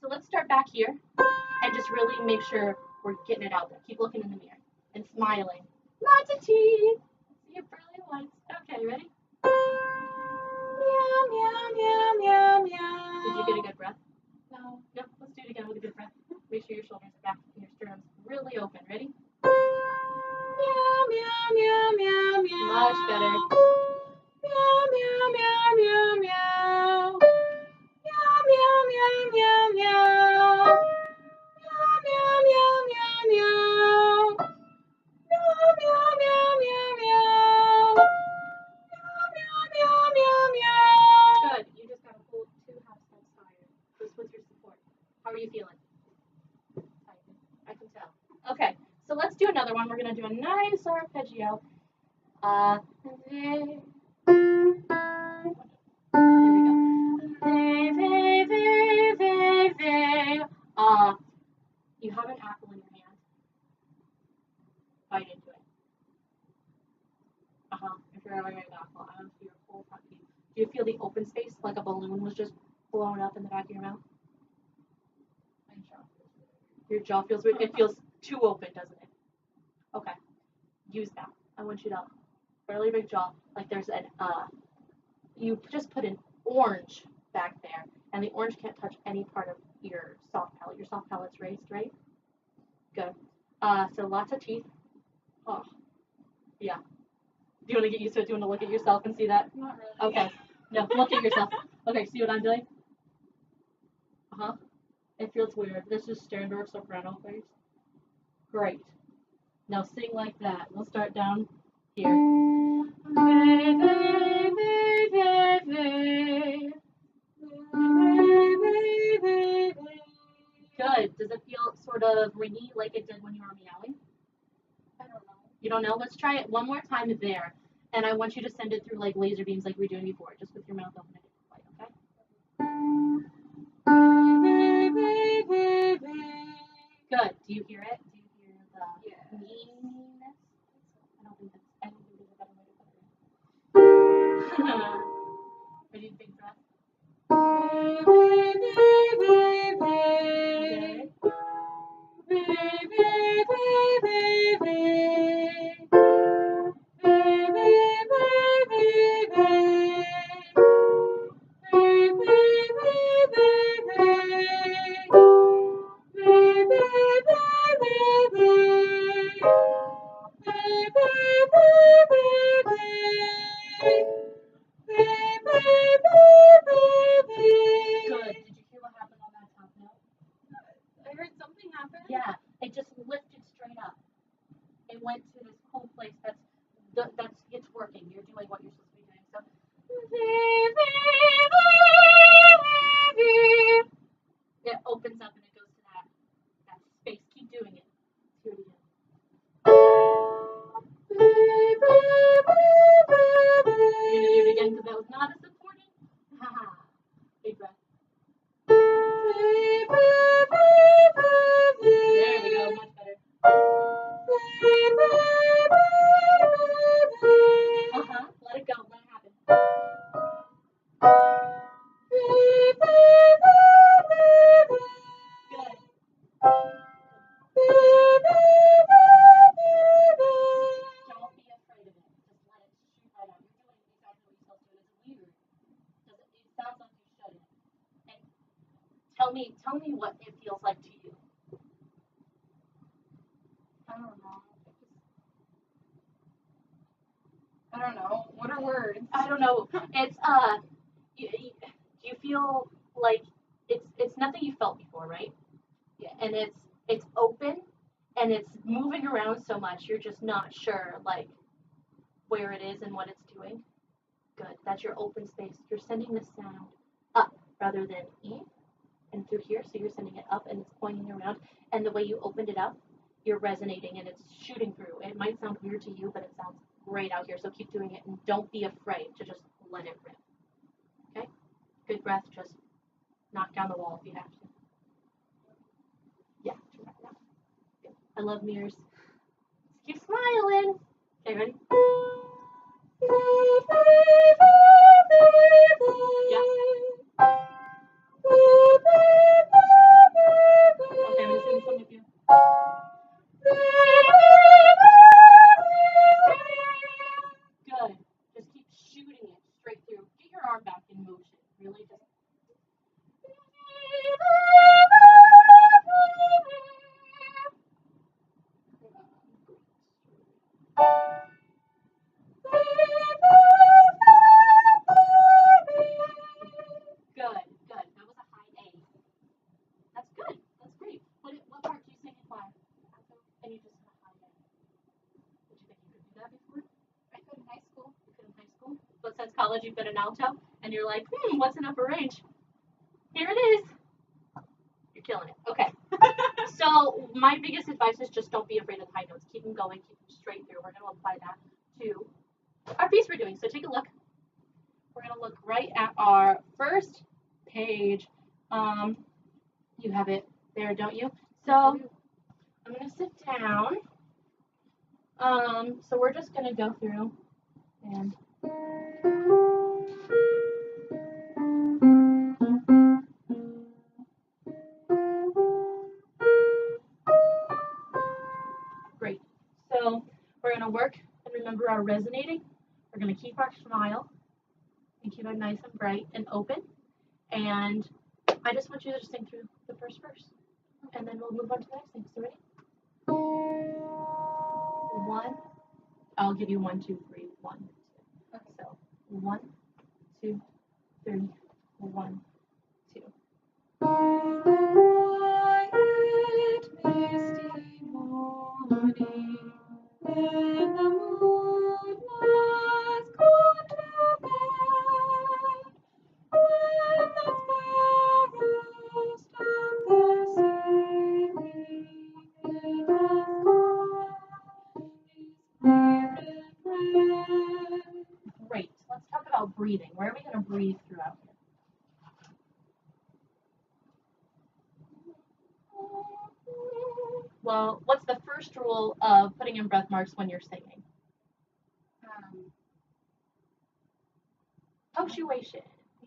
So let's start back here and just really make sure we're getting it out there. Keep looking in the mirror and smiling. Lots of teeth. See your pearly whites. Okay, ready? Meow, meow, meow, meow, meow. Did you get a good breath? No. No. Let's do it again with a good breath. Make sure your shoulders are back and your sternums really open. Ready? Meow, meow, meow, meow, meow. Much better. Meow, meow, meow, meow, meow. Meow, meow, meow, meow, meow. Meow, meow, meow, meow, meow. Meow, meow, meow, meow, meow. Meow, meow, meow, meow. Good. You just got to hold 2 half steps higher. Just with your support. How are you feeling? I can tell. Okay, so let's do another one. We're going to do a nice arpeggio. There we go. You have an apple in your hand. Bite into it. If you're ever an apple, I don't see your whole front teeth. Do you feel the open space like a balloon was just blown up in the back of your mouth? Your jaw feels weird. It feels too open, doesn't it? Okay. Use that. I want you to fairly big jaw. Like there's an you just put an orange back there, and the orange can't touch any part of your soft palate. Your soft palate's raised, right? Good. So lots of teeth. Oh, yeah. Do you want to get used to it? Do you want to look at yourself and see that? Not really. Okay. No, look at yourself. Okay, see what I'm doing? It feels weird. This is standard soprano face. Great. Now sing like that. We'll start down here. Good. Does it feel sort of ringy like it did when you were meowing? I don't know. You don't know? Let's try it one more time there. And I want you to send it through like laser beams like we were doing before, just with your mouth open and quiet, okay? Good. Do you hear it? Do you hear the meanness? I don't think there's a better way to put it. Ready to big breath? Good. Did you hear what happened on that top note? I heard something happen. Yeah, it just lifted straight up. It went to this cool place that's it's working. You're doing what you're supposed to be doing. So it opens up and it goes to that space. Keep doing it. Let's hear it again. You're gonna do it again because that was not as supporting. Big breath. There we go, much better. Let it go, let it happen. Good. Don't be afraid of it. Just let it shoot right out. You're doing exactly what you're supposed to do. It's weird. It sounds like you shouldn't. And tell me what it feels like to you. I don't know. What are words? I don't know. It's you feel like it's nothing you felt before, right? Yeah. And it's open and it's moving around so much you're just not sure like where it is and what it's doing. Good. That's your open space. You're sending the sound up rather than in and through here. So you're sending it up and it's pointing around. And the way you opened it up, you're resonating and it's shooting through. It might sound weird to you, but it sounds great out here. So keep doing it and don't be afraid to just let it rip. Okay? Good breath. Just knock down the wall if you have to. Yeah. Good. I love mirrors. Keep smiling. Okay, ready? Yeah. Really just. Good, good. That was a high A. That's good. That's great. What part do you sing in choir? And you just had a high A. Did you think you could do that before? I could in high school. You could in high school? But since college you've been an alto and you're like, what's an upper range? Here it is. You're killing it. Okay. So my biggest advice is just don't be afraid of high notes. Keep them going. Keep them straight through. We're going to apply that to our piece we're doing. So take a look. We're going to look right at our first page. You have it there, don't you? So I'm going to sit down. So we're just going to go through and great. So we're going to work and remember our resonating. We're going to keep our smile and keep it nice and bright and open. And I just want you to just sing through the first verse. And then we'll move on to the next thing. So ready? One. I'll give you 1, 2, 3, 1. Okay. So 1, 2, 3, 1, 2. Quiet, misty morning, when the moon was gone to bed, when the sparrows stop their singing, it has gone, his spirit red. Great. Let's talk about breathing. Where are we going to breathe throughout here? Well, what's the first rule of putting in breath marks when you're singing? Punctuation.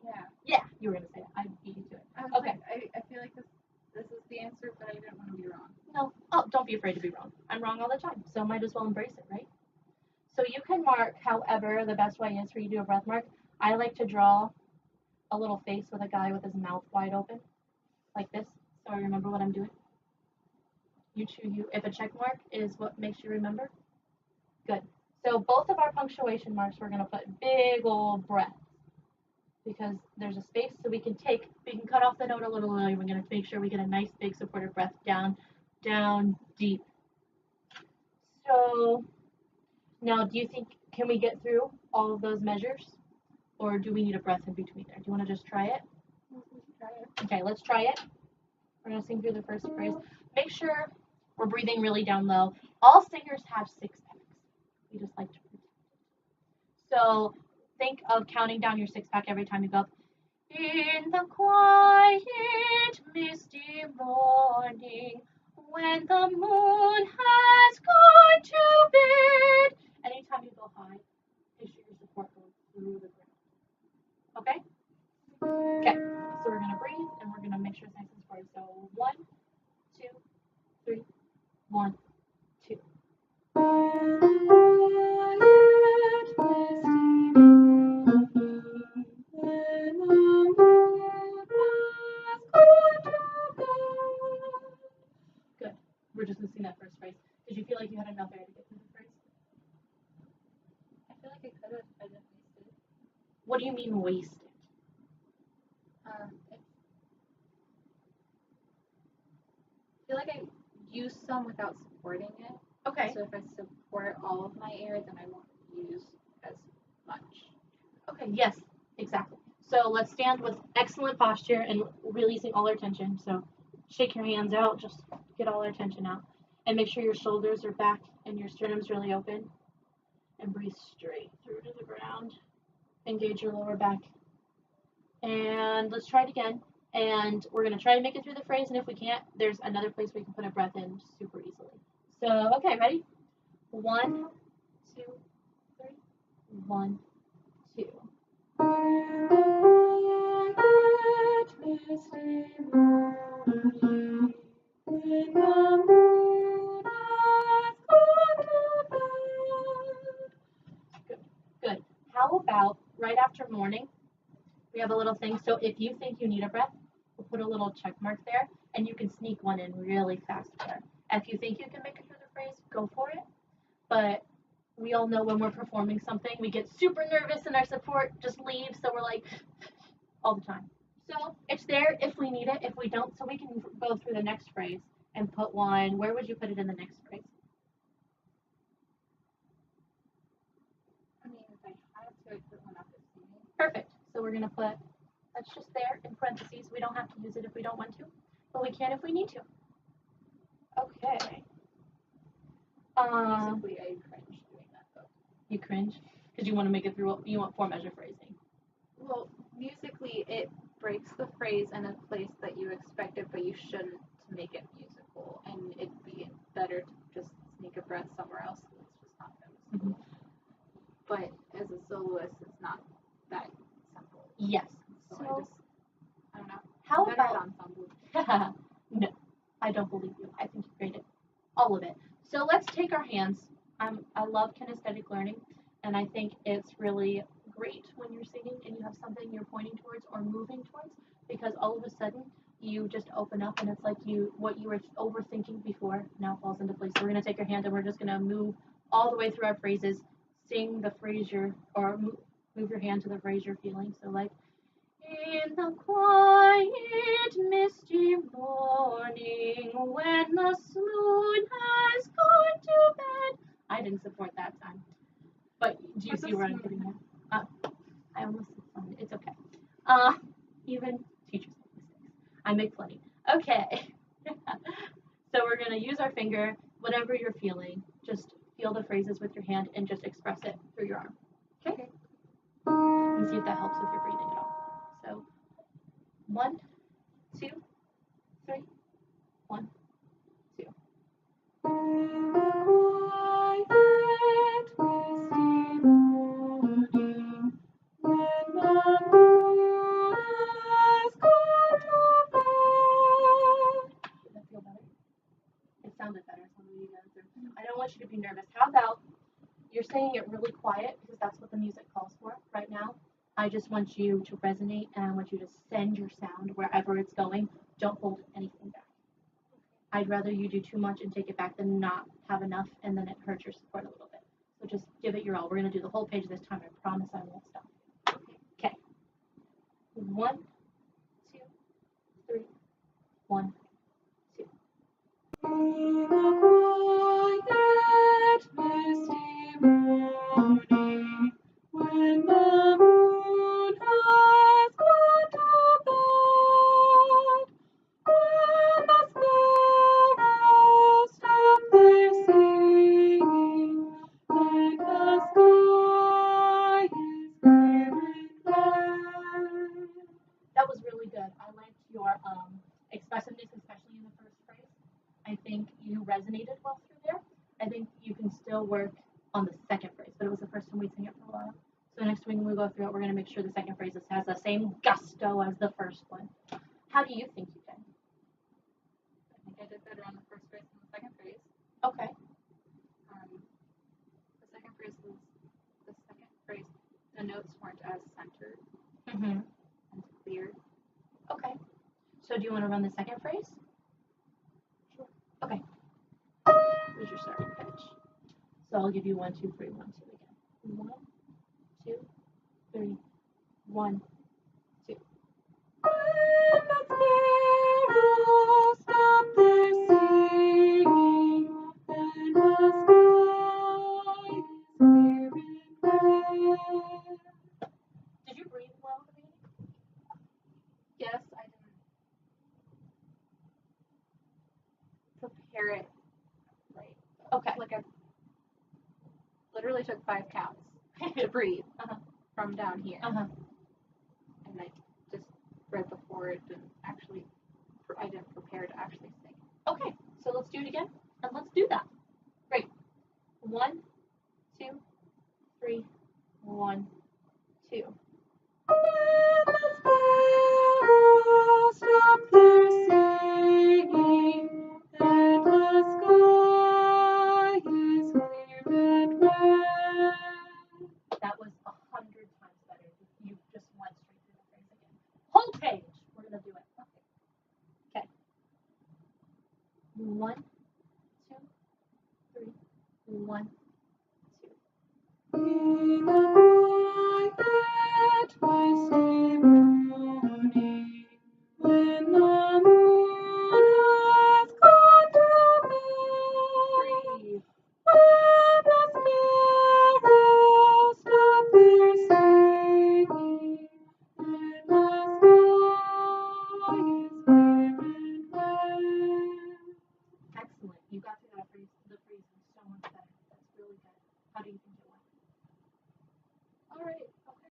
Yeah. Yeah, you were going to say it. I beat you to it. Okay. I feel like this is the answer, but I didn't want to be wrong. No. Oh, don't be afraid to be wrong. I'm wrong all the time, so might as well embrace it, right? So you can mark however the best way is for you to do a breath mark. I like to draw a little face with a guy with his mouth wide open, like this. So I remember what I'm doing. If a check mark is what makes you remember, good. So both of our punctuation marks, we're going to put big old breaths because there's a space so we can cut off the note a little early. We're going to make sure we get a nice big supportive breath down deep. So now do you think, can we get through all of those measures or do we need a breath in between there? Do you want to just try it? Okay, let's try it. We're going to sing through the first phrase. Make sure we're breathing really down low. All singers have 6 packs. We just like to protect it. So think of counting down your 6-pack every time you go up. In the quiet, misty morning, when the moon has gone to bed. Anytime you go high, make sure your support goes through the ground. Okay? Okay. So we're going to breathe and we're going to make sure it's nice and supportive. So 1, 2, 3, 1, 2. Good. We're just missing that first phrase. Did you feel like you had enough air to get through the phrase? I feel like I could have, but I didn't waste it. What do you mean wasted? I feel like I used some without supporting it. Okay. So if I support all of my air, then I won't use as much. Okay, yes, exactly. So let's stand with excellent posture and releasing all our tension. So shake your hands out, just get all our tension out. And make sure your shoulders are back and your sternum's really open. And breathe straight through to the ground. Engage your lower back. And let's try it again. And we're going to try to make it through the phrase. And if we can't, there's another place we can put a breath in super easily. So, okay, ready? 1, 2, 3. 1, 2. Good. How about right after morning, We have a little thing. So if you think you need a breath, we'll put a little check mark there, and you can sneak one in really fast there. If you think you can make it through the phrase, go for it. But we all know when we're performing something, we get super nervous and our support just leaves. So we're like all the time. So it's there if we need it. If we don't, so we can go through the next phrase and put one. Where would you put it in the next phrase? I mean, if I had to, I'd put one up at singing. Perfect. So we're gonna put that's just there in parentheses. We don't have to use it if we don't want to, but we can if we need to. Okay. Musically, I cringe doing that though. You cringe because you want to make it through. You want 4-measure phrasing. Well, musically, it breaks the phrase in a place that you expected, but you shouldn't to make it musical, and it'd be better to just sneak a breath somewhere else. So it's just not noticeable. Mm-hmm. But as a soloist, it's not that simple. Yes. So I don't know. How better about ensemble? No, I don't believe you. I think you created all of it. So let's take our hands. I love kinesthetic learning, and I think it's really great when you're singing and you have something you're pointing towards or moving towards, because all of a sudden you just open up and it's like what you were overthinking before now falls into place. So we're gonna take your hand and we're just gonna move all the way through our phrases, sing the phrase or move your hand to the phrase you're feeling. So like, in the quiet, misty morning, when the moon has gone to bed. I didn't support that time. But do you see where I'm getting at? I almost said fun. It's okay. Even teachers make mistakes. I make plenty. Okay. So we're going to use our finger, whatever you're feeling. Just feel the phrases with your hand and just express it through your arm. Okay? And see if that helps with your breathing at all. So 1, 2, 3. 1, 2. It sounded better. I don't want you to be nervous. How about you're saying it really quiet because that's what the music calls for right now. I just want you to resonate and I want you to send your sound wherever it's going. Don't hold anything back. I'd rather you do too much and take it back than not have enough and then it hurts your support a little bit. So just give it your all. We're going to do the whole page this time. I promise I won't stop. Okay. 1, 2, 3. 1, 2. In the quiet, misty morning, when the moon has gone to bed, when the sparrows stop their singing, and the sky is clear and clear. That was really good. I liked your expressiveness, especially in the first phrase. I think you resonated well through there. I think you can still work on the second phrase, but it was the first time we'd sing it for a while. So next week when we go through it, we're going to make sure the second phrase has the same gusto as the first one. How do you think you did? I think I did better on the first phrase than the second phrase. Okay. The second phrase, the notes weren't as centered Mm-hmm. and clear. Okay. So do you want to run the second phrase? Sure. Okay. Here's your starting pitch. So I'll give you 1, 2, 3, 1, 2 again. 1, 2, 3, 1, 2. When the sparrows stop their singing, and the sky is clear and clear. Did you breathe well at the beginning? Yes, I didn't prepare it right. Okay. Like I literally took 5 counts to breathe from down here. Uh-huh. And I just right before it I didn't prepare to actually sing. Okay, so let's do it again, and let's do that. Great. 1, 2, 3, 1,